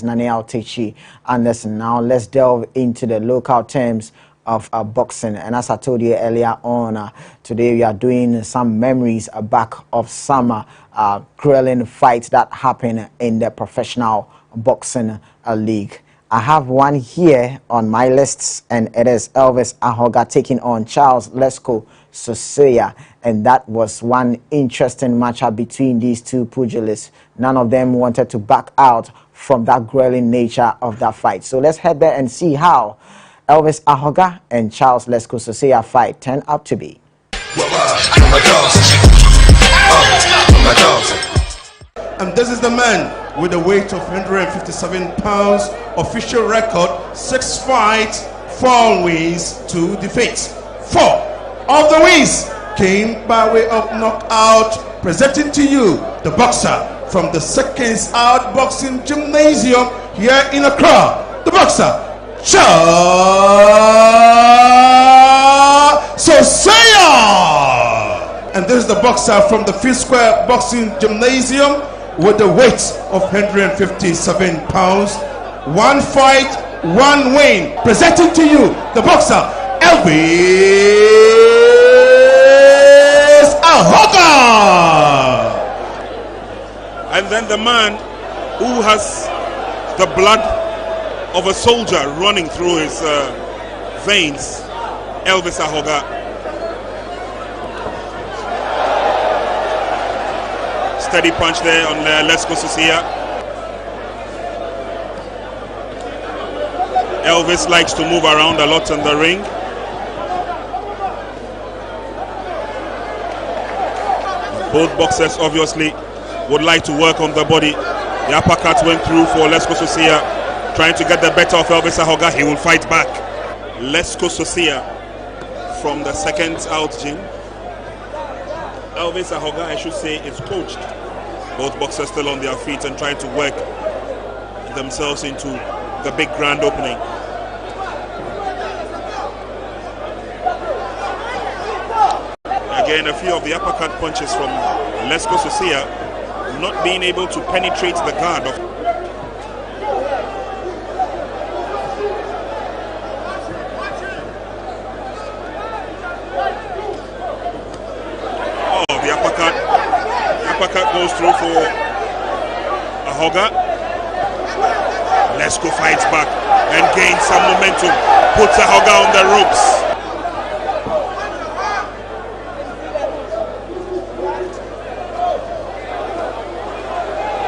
is Yaw Takyi Anderson. Now let's delve into the local terms of boxing. And as I told you earlier on, today we are doing some memories back of some grueling fights that happened in the professional boxing league. I have one here on my lists, and it is Elvis Auga taking on Charles Lesko Soseya, and that was one interesting matchup between these two pugilists. None of them wanted to back out from that grueling nature of that fight. So let's head there and see how Elvis Auga and Charles Lesko Soseya fight turned out to be. And this is the man with a weight of 157 pounds, official record, 6 fights, 4 wins, 2 defeats. 4 of the wins came by way of knockout. Presenting to you the boxer from the Seconds Out Boxing Gymnasium here in Accra, the boxer Charles Soseya. And this is the boxer from the Fifth Square Boxing Gymnasium with a weight of 157 pounds, 1 fight, 1 win. Presenting to you the boxer Elvis Auga. And then the man who has the blood of a soldier running through his veins, Elvis Auga. Steady punch there on Lesko Soseya. Elvis likes to move around a lot in the ring. Both boxers obviously would like to work on the body. The uppercut went through for Lesko Soseya, trying to get the better of Elvis Auga. He will fight back. Lesko Soseya from the Seconds Out gym. Elvis Auga, I should say, is coached. Both boxers still on their feet and trying to work themselves into the big grand opening. Again, a few of the uppercut punches from Lesko Soseya not being able to penetrate the guard of goes through for Auga. Lesko fights back and gains some momentum. Puts Auga on the ropes.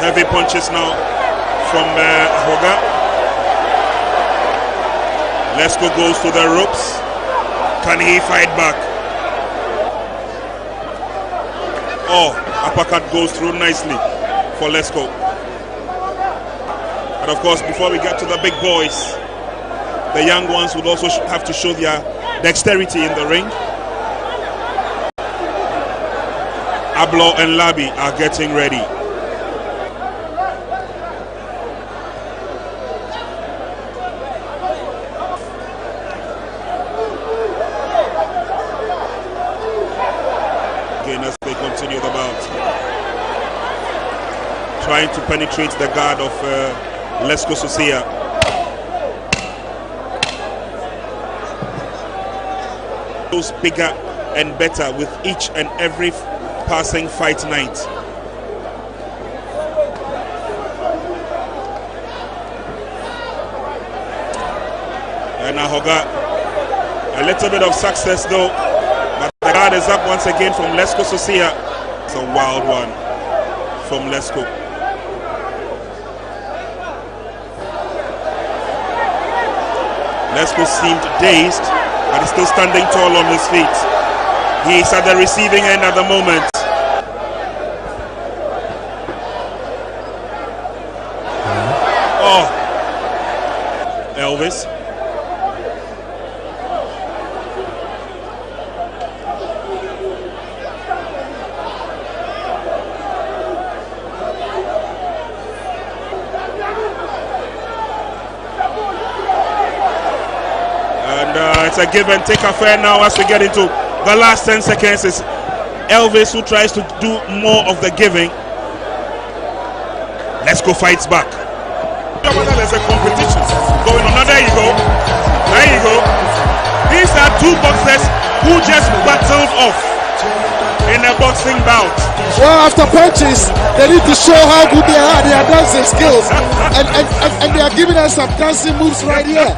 Heavy punches now from Auga. Lesko goes to the ropes. Can he fight back? Oh, uppercut goes through nicely for Lesko. And of course, before we get to the big boys, the young ones would also have to show their dexterity in the ring. Abro and Labby are getting ready. As they continue the bout, trying to penetrate the guard of Lesko Soseya. Goes bigger and better with each and every passing fight night. And Auga, a little bit of success though. The guard is up once again from Lesko Soseya. It's a wild one from Lesko. Lesko seemed dazed, but he's still standing tall on his feet. He's at the receiving end at the moment. Oh, Elvis. It's a give and take affair now as we get into the last 10 seconds. It's Elvis who tries to do more of the giving. Lesko fights back. whether there's a competition going on. Now there you go. There you go. These are two boxers who just battled off in a boxing bout. Well, after punches, they need to show how good they are. They are dancing skills, and they are giving us some dancing moves right here.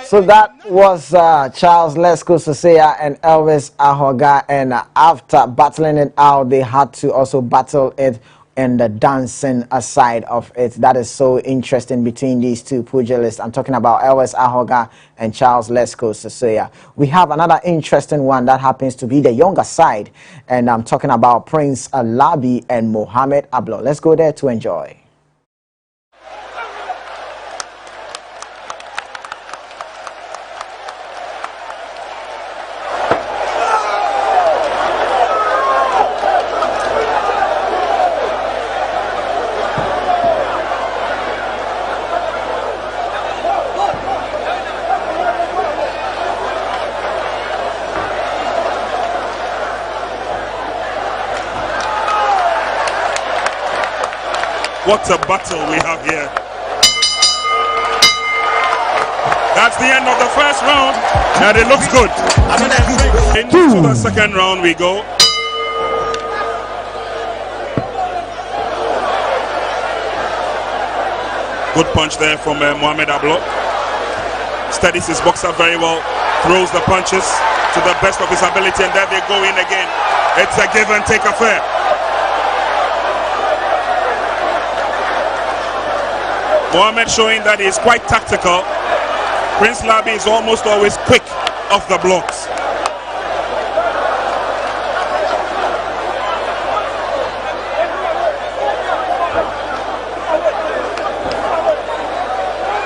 So that was Charles Lesko Sosea and Elvis Auga, and after battling it out, they had to also battle it in the dancing side of it. That is so interesting between these two pugilists. I'm talking about Elvis Auga and Charles Lesko Sosea. We have another interesting one that happens to be the younger side, and I'm talking about Prince Labby and Mohamed Ablo. Let's go there to enjoy. What a battle we have here. That's the end of the first round, and it looks good. Into the second round we go. Good punch there from Mohamed Ablo. Steadies his boxer very well, throws the punches to the best of his ability, and there they go in again. It's a give and take affair. Mohamed showing that he is quite tactical. Prince Labby is almost always quick off the blocks.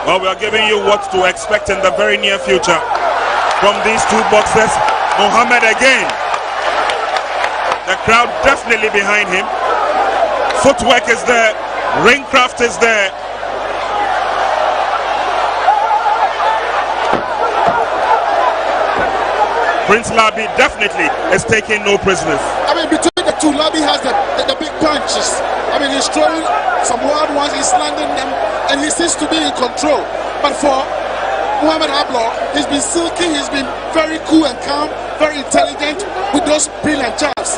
Well, we are giving you what to expect in the very near future from these two boxers. Mohamed again. The crowd definitely behind him. Footwork is there. Ringcraft is there. Prince Labby definitely is taking no prisoners. I mean, between the two, Labby has the big punches. I mean, he's throwing some wild ones, he's landing them, and he seems to be in control. But for Mohamed Ablo, he's been silky, he's been very cool and calm, very intelligent with those brilliant jabs.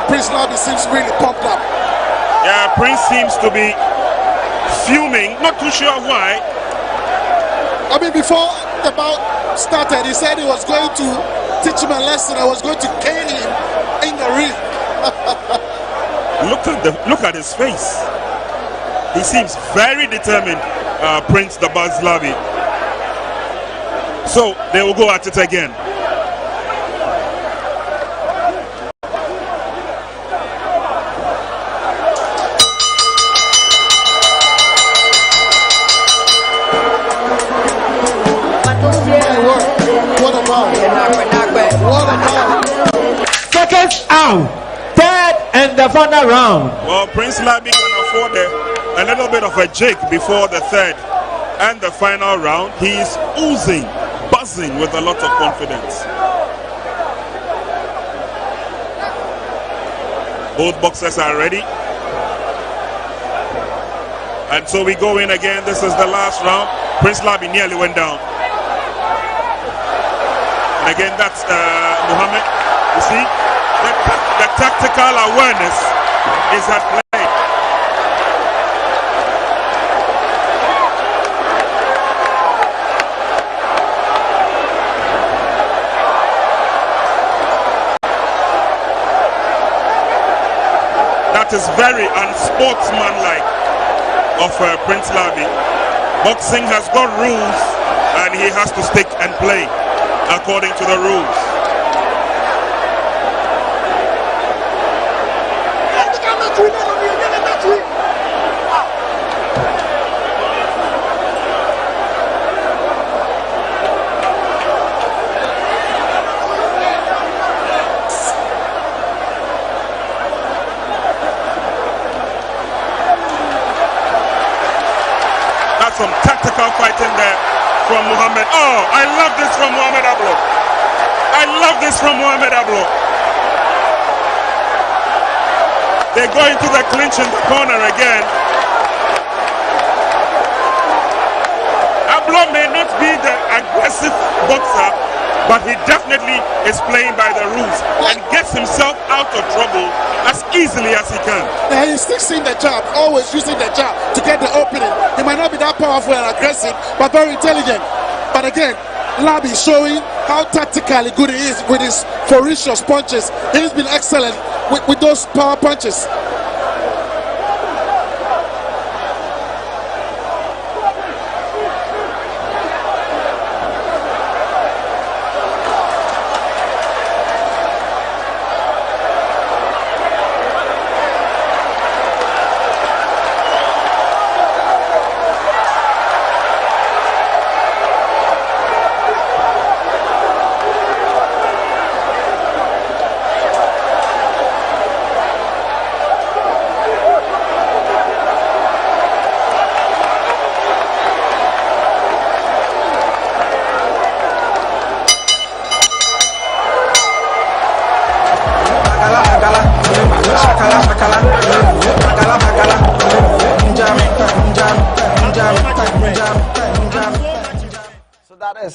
Prince Labby seems really pumped up. Yeah, Prince seems to be fuming, not too sure why. I mean, before the bout started, he said he was going to teach him a lesson. I was going to cane him in the ring. Look at his face. He seems very determined, Prince the Buzz Labby. So they will go at it again. Seconds out, third and the final round. Well, Prince Labby can afford a little bit of a jig before the third and the final round. He's oozing, buzzing with a lot of confidence. Both boxers are ready. And so we go in again. This is the last round. Prince Labby nearly went down. And again, that's Mohamed. You see, the tactical awareness is at play. That is very unsportsmanlike of Prince Labby. Boxing has got rules, and he has to stick and play according to the rules. some tactical fighting there from Mohamed. Oh, I love this from Mohamed Abro. I love this from Mohamed Abro. They go into the clinch in the corner again. Abro may not be the aggressive boxer, but he definitely is playing by the rules and gets himself out of trouble as easily as he can. Yeah, he's fixing the jab, always using the jab to get the opening. He might not be that powerful and aggressive, but very intelligent. But again, Labby showing how tactically good he is with his ferocious punches. He's been excellent with those power punches.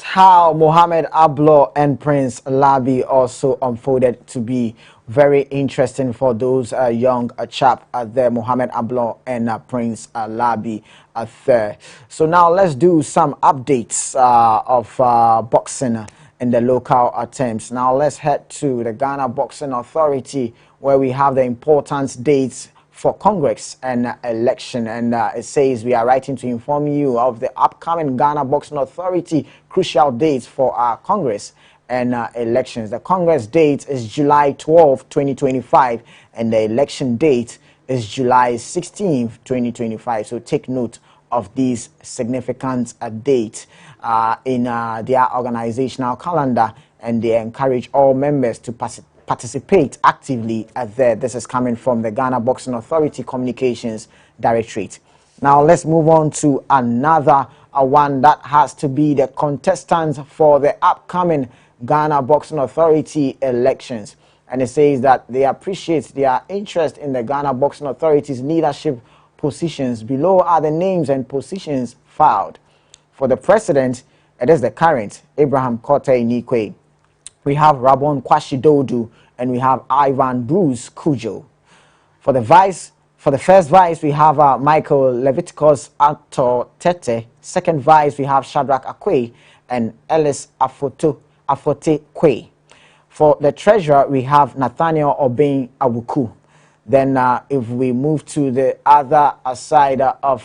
How Mohamed Ablo and Prince Labby also unfolded to be very interesting for those young chap there, Mohamed Ablo and Prince Labby there. So now let's do some updates of boxing in the local attempts. Now let's head to the Ghana Boxing Authority, where we have the important dates for Congress and election, and it says we are writing to inform you of the upcoming Ghana Boxing Authority crucial dates for our Congress and elections. The Congress date is July 12, 2025, and the election date is July 16, 2025. So take note of these significant dates in their organizational calendar, and they encourage all members to participate actively there. This is coming from the Ghana Boxing Authority Communications Directorate. Now let's move on to another one that has to be the contestants for the upcoming Ghana Boxing Authority elections. And it says that they appreciate their interest in the Ghana Boxing Authority's leadership positions. Below are the names and positions filed. For the president, it is the current Abraham Kote Nikwe. We have Rabon Kwashidodu, and we have Ivan Bruce Kujo. For the first vice, we have Michael Leviticus Ato Tete. Second vice, we have Shadrach Akwe and Ellis Afote Kwe. For the treasurer, we have Nathaniel Obeng Awuku. Then if we move to the other side of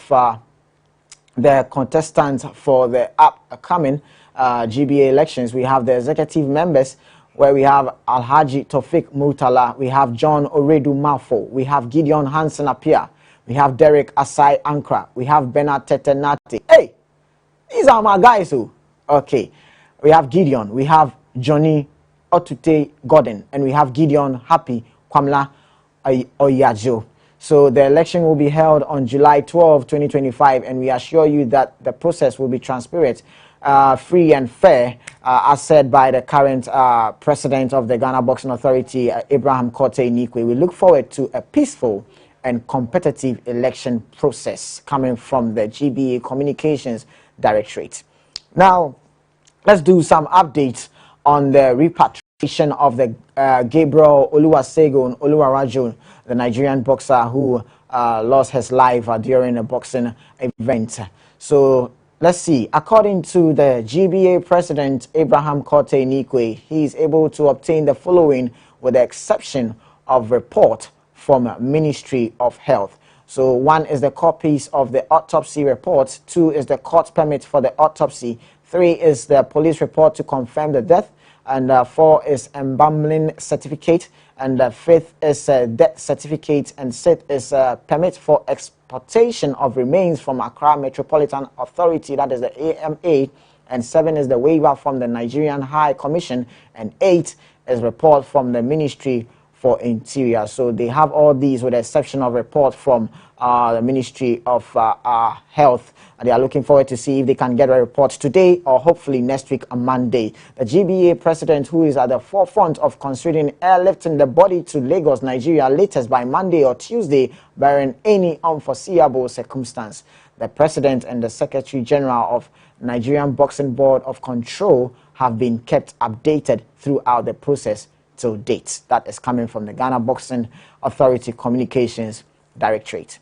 the contestants for the upcoming GBA elections, we have the executive members, where we have Alhaji Tofik Murtala, we have John Oredu Malfo, we have Gideon Hansen Apia, we have Derek Asai Ankra, we have Bernard Tetenati. Hey, these are my guys who. Okay, we have Gideon, we have Johnny Otute Gordon, and we have Gideon Happy Kwamla Oyajo. So the election will be held on July 12, 2025, and we assure you that the process will be transparent, free and fair, as said by the current president of the Ghana Boxing Authority, Abraham Kote Nikwe. We look forward to a peaceful and competitive election process coming from the GBA Communications Directorate. Now, let's do some updates on the repatriation of the Gabriel Oluwasegun Oluwarajo, the Nigerian boxer who lost his life during a boxing event. So let's see. According to the GBA president, Abraham Kote Nikwe, he is able to obtain the following with the exception of report from Ministry of Health. So one is the copies of the autopsy report, two is the court permit for the autopsy, three is the police report to confirm the death, and four is embalming certificate, and fifth is death certificate, and sixth is permit for exportation of remains from Accra Metropolitan Authority, that is the AMA, and seven is the waiver from the Nigerian High Commission, and eight is report from the Ministry for Interior. So they have all these, with the exception of report from the Ministry of Health. And they are looking forward to see if they can get a report today or hopefully next week on Monday. The GBA president, who is at the forefront of considering airlifting the body to Lagos, Nigeria, latest by Monday or Tuesday, barring any unforeseeable circumstance. The president and the Secretary General of Nigerian Boxing Board of Control have been kept updated throughout the process till date. That is coming from the Ghana Boxing Authority Communications Directorate.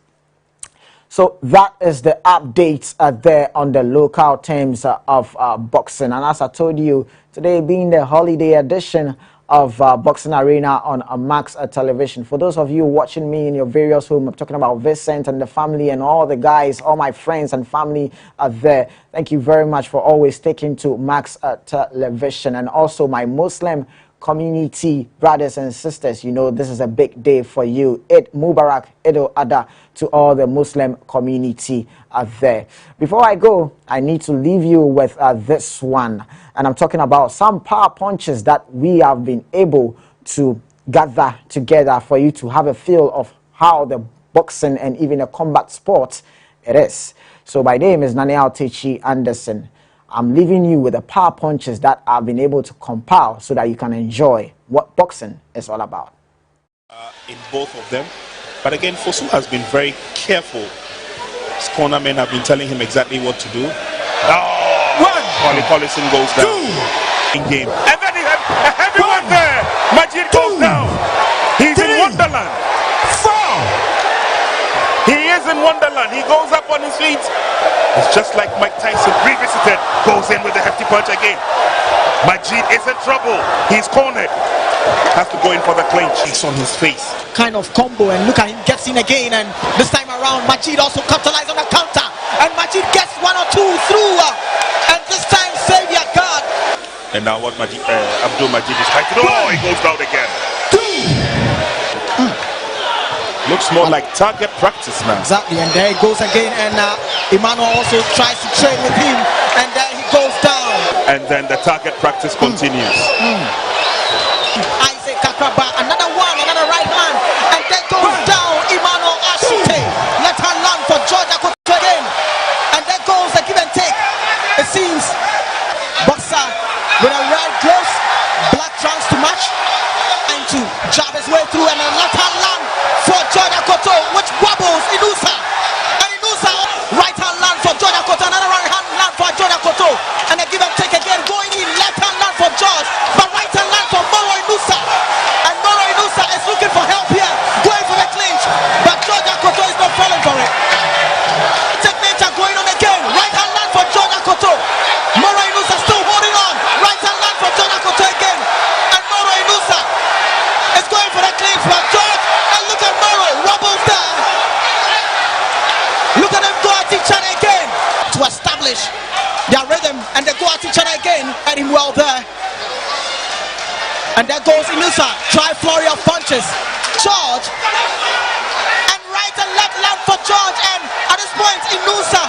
So that is the updates there on the local terms of boxing. And as I told you, today being the holiday edition of Boxing Arena on Max Television. For those of you watching me in your various homes, I'm talking about Vincent and the family and all the guys, all my friends and family are there. Thank you very much for always sticking to Max Television. And also my Muslim community brothers and sisters, you know this is a big day for you. Eid Mubarak, Eid al-Adha to all the Muslim community there. Before I go, I need to leave you with this one, and I'm talking about some power punches that we have been able to gather together for you to have a feel of how the boxing and even a combat sport it is. So my name is Yaw Takyi Anderson. I'm leaving you with the power punches that I've been able to compile so that you can enjoy what boxing is all about. In both of them. But again, Fosu has been very careful. His corner men have been telling him exactly what to do. One! Ollie Collison goes down. In game. And then he had a heavy one there. Majid goes down. He's in Wonderland. He is in Wonderland. He goes up on his feet. It's just like Mike Tyson revisited. Goes in with a hefty punch again. Majid is in trouble. He's cornered. Has to go in for the clinch. He's on his face. Kind of combo, and look at him, gets in again, and this time around Majid also capitalized on the counter, and Majid gets one or two through, and this time save your guard. And now what Majid, Abro Majid is trying to do. Oh, he goes down again. Looks more like target practice now. Exactly, and there he goes again, and Emmanuel also tries to train with him, and there he goes down. And then the target practice continues. Isaac Kakraba, another one, another right hand, and there goes down Emmanuel Ashite. Let her land for Georgia again, and there goes the give and take. It seems boxer with a red gloves, black trunks to match, and to jab his way through, and then let her land for Georgia Koto, which wobbles Inusa, and Inusa right hand land for Georgia Koto, another right hand land for Georgia Koto, and a give and take again, going in left hand land for George, but right hand land for Moro Inusa, and Moro Inusa is looking for help here, going for the clinch, but Georgia Koto is not falling for it. Technique going on again, right hand land for Georgia Koto, Moro Inusa still holding on, right hand land for Georgia Koto again, and Moro Inusa is going for the clinch, but George, and look at Moro, wobbles there. Look at them go at each other again to establish their rhythm, and they go at each other again, at him well there. And there goes Inusa, try flurry of punches. George, and right and left land for George, and at this point Inusa